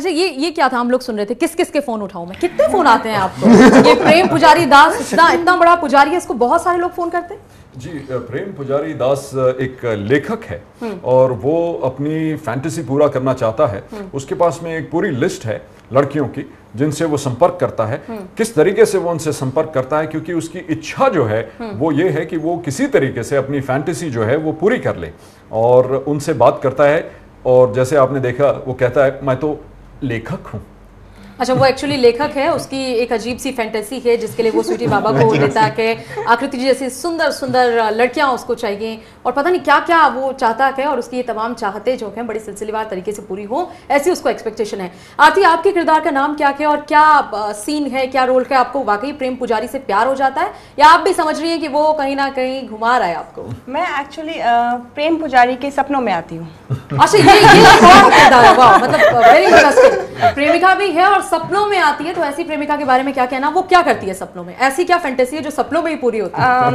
अच्छा, ये क्या था? हम लोग सुन रहे थे, किस किस के फोन उठाऊं मैं? कितने फोन आते हैं आपको? ये प्रेम पुजारी दास इतना बड़ा पुजारी है, इसको बहुत सारे लोग फोन करते हैं। जी, प्रेम पुजारी दास एक लेखक है और वो अपनी फैंटेसी पूरा करना चाहता है। उसके पास में एक पूरी लिस्ट है लड़कियों की जिनसे वो संपर्क करता है। किस तरीके से वो उनसे संपर्क करता है, क्योंकि उसकी इच्छा जो है वो ये है कि वो किसी तरीके से अपनी फैंटेसी जो है वो पूरी कर ले, और उनसे बात करता है। और जैसे आपने देखा, वो कहता है मैं तो लेखक हूँ। अच्छा, वो एक्चुअली लेखक है, उसकी एक अजीब सी फैंटेसी है जिसके लिए वो स्वीटी बाबा को देता है कि आकृति जी जैसी सुंदर सुंदर लड़कियां उसको चाहिए, और पता नहीं क्या क्या वो चाहता है, और उसकी ये तमाम चाहते जो हैं बड़ी सिलसिलेवार तरीके से पूरी हो, ऐसी उसको एक्सपेक्टेशन है। आरती, आपके किरदार का नाम क्या है और क्या सीन है, क्या रोल है? आपको वाकई प्रेम पुजारी से प्यार हो जाता है, या आप भी समझ रही हैं कि वो कहीं ना कहीं घुमा रहा है आपको? मैं एक्चुअली प्रेम पुजारी के सपनों में आती हूँ। अच्छा, ये कौन किरदार है? वाह, मतलब वेरी इंटरेस्टिंग। प्रेमिका भी है और सपनों में आती है, तो ऐसी प्रेमिका के बारे में क्या कहना? वो क्या करती है सपनों में? ऐसी क्या फैंटेसी है जो सपनों में ही पूरी होती है?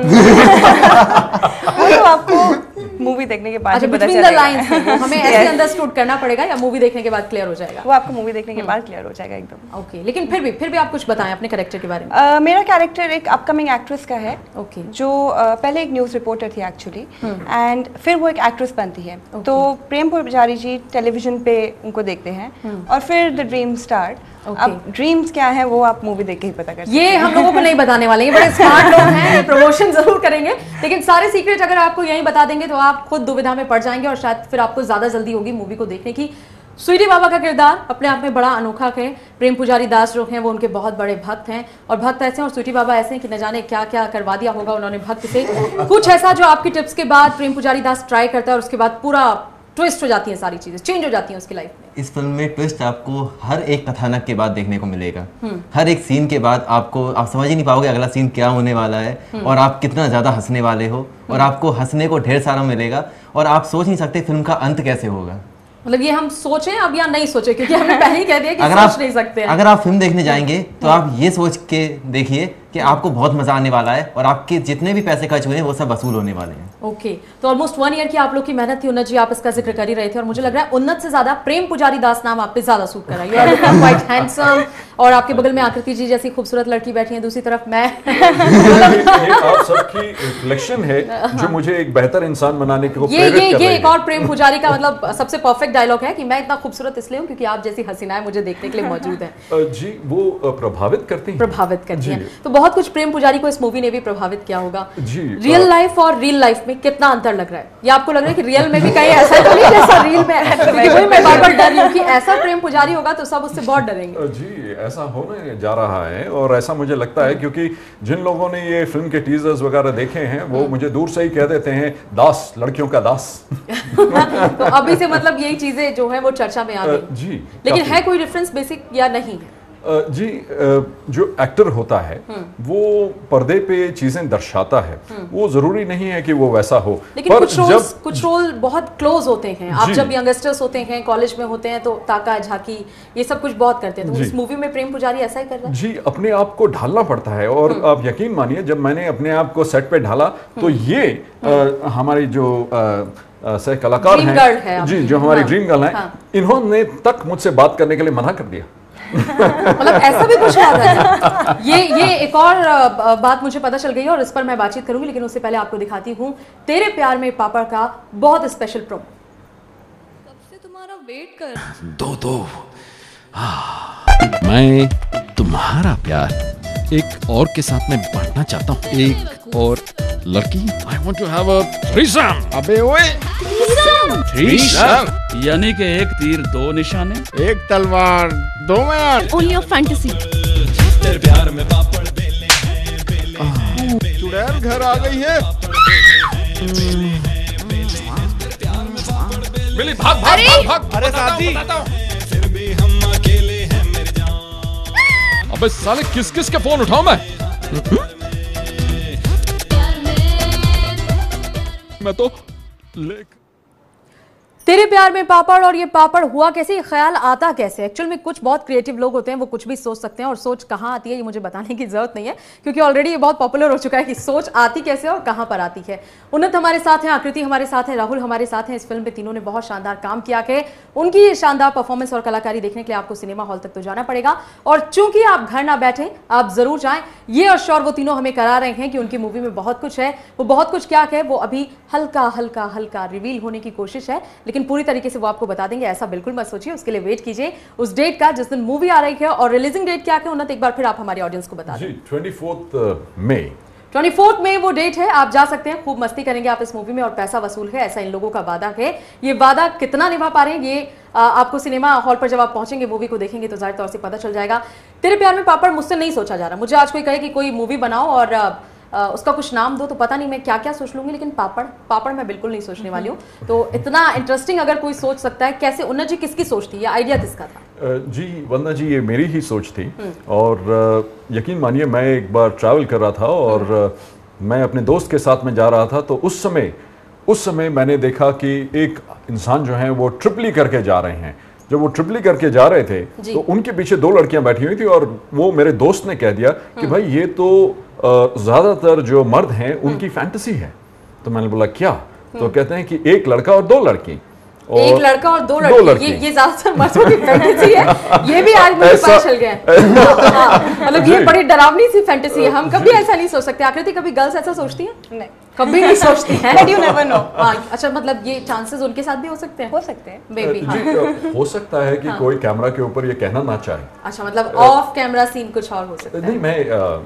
वो तो आपको मूवी देखने के बाद पता चलेगा। लाइंस है, हमें ऐसे अंडरस्टूड करना पड़ेगा या मूवी देखने के बाद क्लियर हो जाएगा? वो आपको मूवी देखने के बाद क्लियर हो जाएगा एकदम। ओके, लेकिन फिर भी आप कुछ बताएं अपने कैरेक्टर के बारे में। मेरा कैरेक्टर एक अपकमिंग एक्ट्रेस का है। ओके। जो पहले एक न्यूज़ रिपोर्टर थी एक्चुअली, एंड फिर वो एक एक्ट्रेस बनती है। तो प्रेम पुजारी जी टेलीविजन पे उनको देखते हैं, और फिर द ड्रीम स्टार्ट। अब ड्रीम्स क्या है वो आप मूवी देख के ही पता कर सकते हैं। ये हम लोगों को नहीं बताने वाले, ये बड़े स्मार्ट लोग हैं, ये प्रमोशन जरूर करेंगे, लेकिन सारे सीक्रेट अगर आपको यहीं बता देंगे तो आप खुद दुविधा में पड़ जाएंगे, और शायद फिर आपको ज्यादा जल्दी होगी मूवी को देखने की। स्वीटी बाबा का किरदार अपने आप में बड़ा अनोखा है। प्रेम पुजारी दास जो हैं वो उनके बहुत बड़े भक्त हैं, और भक्त ऐसे हैं और स्वीटी बाबा ऐसे हैं कि न जाने क्या क्या करवा दिया होगा उन्होंने भक्त से। कुछ ऐसा जो आपकी टिप्स के बाद प्रेम पुजारी दास ट्राई करता है और उसके बाद पूरा ट्विस्ट हो जाती है, सारी चीजें चेंज हो जाती हैं उसकी लाइफ में। इस फिल्म में ट्विस्ट आपको हर एक कथानक के बाद देखने को मिलेगा। हर एक सीन के बाद आप समझ ही नहीं पाओगे अगला सीन क्या होने वाला है, और आप कितना ज्यादा हंसने वाले हो, और आपको हंसने को ढेर सारा मिलेगा, और आप सोच नहीं सकते फिल्म का अंत कैसे होगा। मतलब ये हम सोचें अब या नहीं सोचें, क्योंकि हमने पहले ही कह दिया कि सोच नहीं सकते हैं। अगर आप फिल्म देखने जाएंगे तो आप ये सोच के देखिए कि आपको बहुत मजा आने वाला है, और आपके जितने भी पैसे खर्च हुए हैं वो सब वसूल होने वाले हैं। ओके, तो ऑलमोस्ट 1 ईयर की आप लोग की मेहनत थी उन्नत जी, आप इसका जिक्र कर ही रहे थे, और मुझे लग रहा है उन्नत से ज्यादा प्रेम पुजारी दास नाम आप पे ज्यादा सूट कर रहा है। You are looking quite handsome, और आपके बगल में आकृति जी जैसी खूबसूरत लड़की बैठी है, दूसरी तरफ मैं। आप सबकी रिफ्लेक्शन है जो मुझे एक बेहतर इंसान बनाने को प्रेरित कर रही है। ये एक और प्रेम पुजारी का मतलब सबसे परफेक्ट डायलॉग है कि मैं इतना खूबसूरत इसलिए हूँ क्योंकि आप जैसी हसीनाएं मुझे देखने के लिए मौजूद हैं। जी, वो प्रभावित करती हैं। तो बहुत कुछ प्रेम पुजारी को इस मूवी ने भी प्रभावित किया होगा। जी, रियल लाइफ और रियल लाइफ में कितना अंतर लग रहा है? या आपको लग रहा है कि रियल में भी कहीं ऐसा तो नहीं जैसा रील में है? क्योंकि मैं बार-बार डर रही हूं कि ऐसा प्रेम पुजारी होगा तो सब उससे बहुत डरेंगे। जी, ऐसा होने जा रहा है, और ऐसा मुझे लगता है क्योंकि जिन लोगों ने ये फिल्म के टीजर्स वगैरह देखे हैं वो मुझे दूर से ही कह देते हैं दास, लड़कियों का दास। तो अभी से मतलब यही चीजें जो है वो चर्चा में आ गई। जी, लेकिन है कोई डिफरेंस बेसिक या नहीं है? जी, जो एक्टर होता है वो पर्दे पे चीजें दर्शाता है, वो जरूरी नहीं है कि वो वैसा हो। लेकिन पर कुछ रोल बहुत क्लोज होते हैं। आप जब यंगस्टर्स होते हैं, कॉलेज में होते हैं, तो ताका झाकी ये सब कुछ बहुत करते हैं, तो इस मूवी में प्रेम पुजारी ऐसा ही कर रहा है। जी, अपने आप को ढालना पड़ता है, और आप यकीन मानिए जब मैंने अपने आप को सेट पे ढाला तो ये हमारी जो सह कलाकार हैं जी, जो हमारी ड्रीम गर्ल हैं, इन्होंने तक मुझसे बात करने के लिए मना कर दिया। मतलब ऐसा भी कुछ हुआ था। ये एक और बात मुझे पता चल गई है और इस पर मैं बातचीत करूंगी, लेकिन उससे पहले आपको दिखाती हूँ तेरे प्यार में पापड़ का बहुत स्पेशल प्रोमो। सबसे तुम्हारा वेट कर दो मैं तुम्हारा प्यार एक और के साथ में बांटना चाहता हूँ, एक और लड़की। I want to have a threesome। अबे ओए, थ्रीसम यानी कि एक तीर दो निशाने, एक तलवार दो मैयार। On your fantasy। तेरे प्यार में पापड़ बेले हैं, चुड़ैल घर आ गई है। मिली भाग भाग भाग भाग। अरे साथी, फिर भी हम अकेले हैं मेरे जान। अबे साले किस किस के फोन उठाऊं मैं तो लेक। तेरे प्यार में पापड़, और ये पापड़ हुआ कैसे, ये ख्याल आता कैसे? एक्चुअल में कुछ बहुत क्रिएटिव लोग होते हैं, वो कुछ भी सोच सकते हैं, और सोच कहाँ आती है ये मुझे बताने की जरूरत नहीं है, क्योंकि ऑलरेडी ये बहुत पॉपुलर हो चुका है कि सोच आती कैसे और कहाँ पर आती है। उन्नत हमारे साथ हैं, आकृति हमारे साथ है, राहुल हमारे साथ हैं। इस फिल्म पे तीनों ने बहुत शानदार काम किया है। उनकी ये शानदार परफॉर्मेंस और कलाकारी देखने के लिए आपको सिनेमा हॉल तक तो जाना पड़ेगा, और चूंकि आप घर ना बैठे, आप जरूर जाएं। ये अश्योर वो तीनों हमें करा रहे हैं कि उनकी मूवी में बहुत कुछ है। वो बहुत कुछ क्या है वो अभी हल्का हल्का हल्का रिवील होने की कोशिश है, लेकिन पूरी तरीके से वो आपको बता देंगे, ऐसा बिल्कुल मत सोचिए। उसके लिए वेट कीजिए उस डेट का जिस दिन मूवी आ रही है। और रिलीजिंग डेट क्या है उन्नत, एक बार फिर आप हमारे ऑडियंस को बता दें। 24 मई वो डेट है। आप जा सकते हैं, खूब मस्ती करेंगे आप इस मूवी में, और पैसा वसूल है, ऐसा इन लोगों का वादा है। ये वादा कितना निभा पा रहे हैं ये आपको सिनेमा हॉल पर जब आप पहुंचेंगे, मूवी को देखेंगे तो जाहिर तौर से पता चल जाएगा। तेरे प्यार में पापड़ मुझसे नहीं सोचा जा रहा। मुझे आज कोई कहे कि कोई मूवी बनाओ और उसका कुछ नाम दो, तो पता नहीं मैं क्या क्या सोच लूंगी, लेकिन पापड़ मैं बिल्कुल नहीं सोचने वाली हूँ। तो इतना इंटरेस्टिंग अगर कोई सोच सकता है, कैसे उन्नत जी किसकी सोच थी, ये आइडिया किसका था? जी वंदना जी, ये मेरी ही सोच थी। और यकीन मानिए मैं एक बार ट्रैवल कर रहा था और मैं अपने दोस्त के साथ में जा रहा था, तो उस समय मैंने देखा कि एक इंसान जो है वो ट्रिपली करके जा रहे हैं। जब वो ट्रिपली करके जा रहे थे तो उनके पीछे 2 लड़कियां बैठी हुई थी, और वो मेरे दोस्त ने कह दिया कि भाई ये तो ज्यादातर जो मर्द हैं उनकी फैंटेसी है। तो मैंने बोला क्या? तो कहते हैं कि एक लड़का और 2 लड़की। एक लड़का और 2 लड़की, ये ज्यादातर मर्दों की फैंटेसी है। ये भी आज मुझे पता चल गया। मतलब ये बड़ी डरावनी सी फैंटेसी है, हम कभी ऐसा नहीं सोच सकते। आकृति, कभी गर्ल्स ऐसा सोचती हैं? नहीं, कभी नहीं सोचती हैं। But you never know. अच्छा, मतलब ये चांसेस उनके साथ भी हो सकते हैं? हो सकते हैं बेबी। जी हो सकता है कि कोई कैमरा के ऊपर ये कहना ना चाहे। अच्छा, मतलब ऑफ कैमरा सीन कुछ और हो सकता है। नहीं, मैं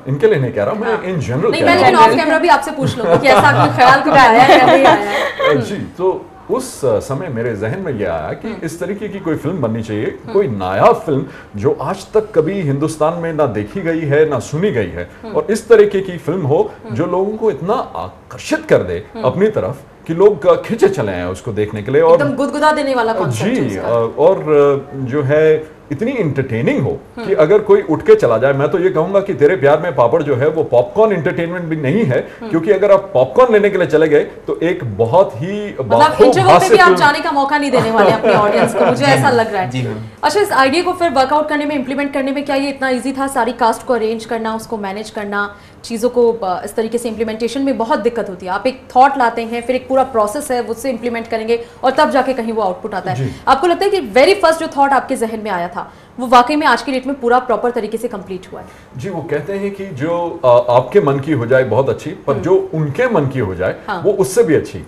इनके लिए नहीं कह रहा, मैं इन जनरल नहीं, मैं लेकिन ऑफ कैमरा भी आपसे पूछ लूंगी कि ऐसा कोई ख्याल कभी आया है या नहीं आया? जी, तो उस समय मेरे जहन में यह आया कि इस तरीके की कोई फिल्म बननी चाहिए, कोई नायाब फिल्म जो आज तक कभी हिंदुस्तान में ना देखी गई है ना सुनी गई है, और इस तरीके की फिल्म हो जो लोगों को इतना आकर्षित कर दे अपनी तरफ कि लोग खिंचे चले हैं उसको देखने के लिए, और एकदम गुदगुदा देने वाला कॉन्सेप्ट जी, और जो है इतनी इंटरटेनिंग हो कि अगर कोई उठ के चला जाए। मैं तो ये कहूंगा कि तेरे प्यार में पापड़ जो है वो पॉपकॉर्न एंटरटेनमेंट भी नहीं है, क्योंकि अगर आप पॉपकॉर्न लेने के लिए चले गए तो एक बहुत ही मतलब इंटरवल पे भी आप जाने का मौका नहीं देने वाले अपनी ऑडियंस को, मुझे ऐसा लग रहा है। अच्छा, इस आइडिया को फिर वर्कआउट करने में, इम्प्लीमेंट करने में क्या ये इतना इजी था? सारी कास्ट को अरेंज करना, उसको मैनेज करना, चीज़ों को इस तरीके से इम्प्लीमेंटेशन में बहुत दिक्कत होती है। आप एक थॉट लाते हैं, फिर एक पूरा प्रोसेस है, उससे इम्प्लीमेंट करेंगे और तब जाके कहीं वो आउटपुट आता है। आपको लगता है कि वेरी फर्स्ट जो थॉट आपके जहन में आया था वो वाकई में आज की डेट में पूरा प्रॉपर तरीके से कंप्लीट हुआ है? जी, वो कहते हैं कि जो आपके मन की हो जाए बहुत अच्छी, पर जो उनके मन की हो जाए वो उससे भी अच्छी,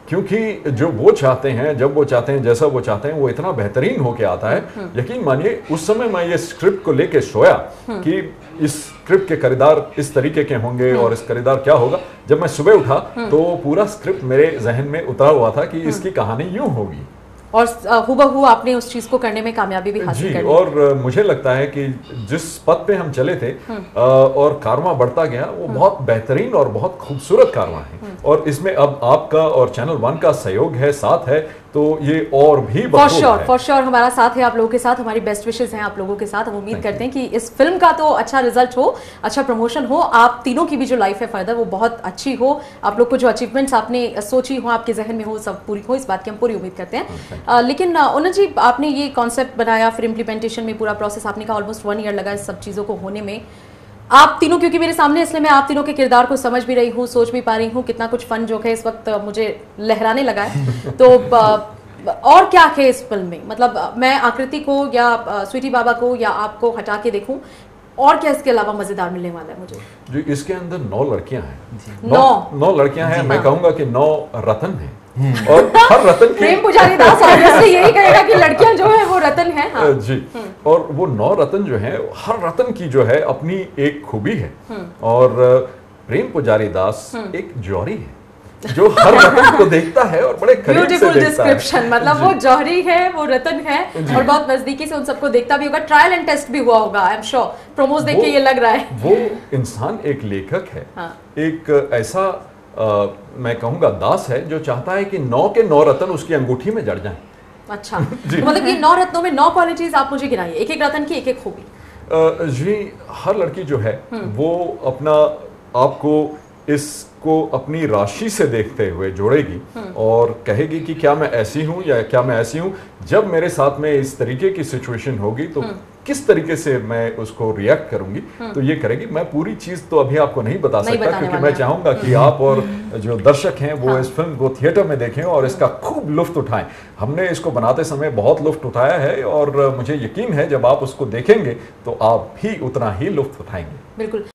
क्योंकि जो वो चाहते हैं, जब वो चाहते हैं, जैसा वो चाहते हैं, वो इतना बेहतरीन होके आता है। यकीन मानिए उस समय मैं ये स्क्रिप्ट को लेके सोया कि इस स्क्रिप्ट के खरीदार इस तरीके के होंगे और इस खरीदार क्या होगा। जब मैं सुबह उठा तो पूरा स्क्रिप्ट मेरे जहन में उतरा हुआ था कि इसकी कहानी यूं होगी, और हुबहू आपने उस चीज को करने में कामयाबी भी हासिल कर ली। और मुझे लगता है कि जिस पथ पे हम चले थे और कारवां बढ़ता गया, वो बहुत बेहतरीन और बहुत खूबसूरत कारवां है, और इसमें अब आपका और चैनल 1 का सहयोग है, साथ है, तो ये और भी फॉर श्योर हमारा साथ है, आप लोगों के साथ, हमारी बेस्ट विशेस हैं आप लोगों के साथ। हम उम्मीद करते हैं कि इस फिल्म का तो अच्छा रिजल्ट हो, अच्छा प्रमोशन हो, आप तीनों की भी जो लाइफ है फर्दर वो बहुत अच्छी हो, आप लोग को जो अचीवमेंट्स आपने सोची हो, आपके जहन में हो, सब पूरी हो, इस बात की हम पूरी उम्मीद करते हैं। लेकिन उन्नत जी, आपने ये कॉन्सेप्ट बनाया, फिर इम्प्लीमेंटेशन में पूरा प्रोसेस आपने कहा ऑलमोस्ट 1 ईयर लगा इस सब चीज़ों को होने में। आप तीनों क्योंकि मेरे सामने, इसलिए मैं आप तीनों के किरदार को समझ भी रही हूँ, सोच भी पा रही हूँ, कितना कुछ फन जो है इस वक्त मुझे लहराने लगा है। तो और क्या है इस फिल्म में? मतलब मैं आकृति को या स्वीटी बाबा को या आपको हटा के देखूं, और क्या इसके अलावा मजेदार मिलने वाला है मुझे? जी, इसके अंदर 9 लड़कियां हैं। 9 लड़कियां हैं। मैं कहूंगा कि 9 रतन हैं, और हर रतन की प्रेम पुजारी दास ऑब्वियसली यही कहेगा कि लड़कियां जो है वो रतन है। हाँ। जी, और वो 9 रतन जो है, हर रतन की जो है अपनी एक खूबी है, और प्रेम पुजारी दास एक जौहरी है जो हर रतन को देखता है और बड़े करीब से देखता है। डिस्क्रिप्शन, मतलब वो जौहरी है, वो रतन है, और बहुत नजदीकी से उन सबको देखता भी होगा, ट्रायल एंड टेस्ट भी हुआ होगा, आई एम श्योर। प्रोमोस देख के ये लग रहा है वो इंसान एक लेखक है। हाँ। एक ऐसा मैं कहूंगा दास है जो चाहता है कि 9 के 9 रतन उसकी अंगूठी में जड़ जाएं। अच्छा, तो मतलब ये 9 रत्नों में 9 क्वालिटीज आप मुझे गिनाइए, एक एक रतन की एक एक खूबी। जी, हर लड़की जो है वो अपना आपको इसको अपनी राशि से देखते हुए जोड़ेगी और कहेगी कि क्या मैं ऐसी हूं या क्या मैं ऐसी हूं, जब मेरे साथ में इस तरीके की सिचुएशन होगी तो किस तरीके से मैं उसको रिएक्ट करूंगी, तो ये करेगी। मैं पूरी चीज तो अभी आपको नहीं बता सकता, क्योंकि मैं चाहूंगा कि आप और जो दर्शक हैं वो इस फिल्म को थिएटर में देखें और इसका खूब लुत्फ उठाएं। हमने इसको बनाते समय बहुत लुत्फ उठाया है और मुझे यकीन है जब आप उसको देखेंगे तो आप भी उतना ही लुत्फ उठाएंगे। बिल्कुल।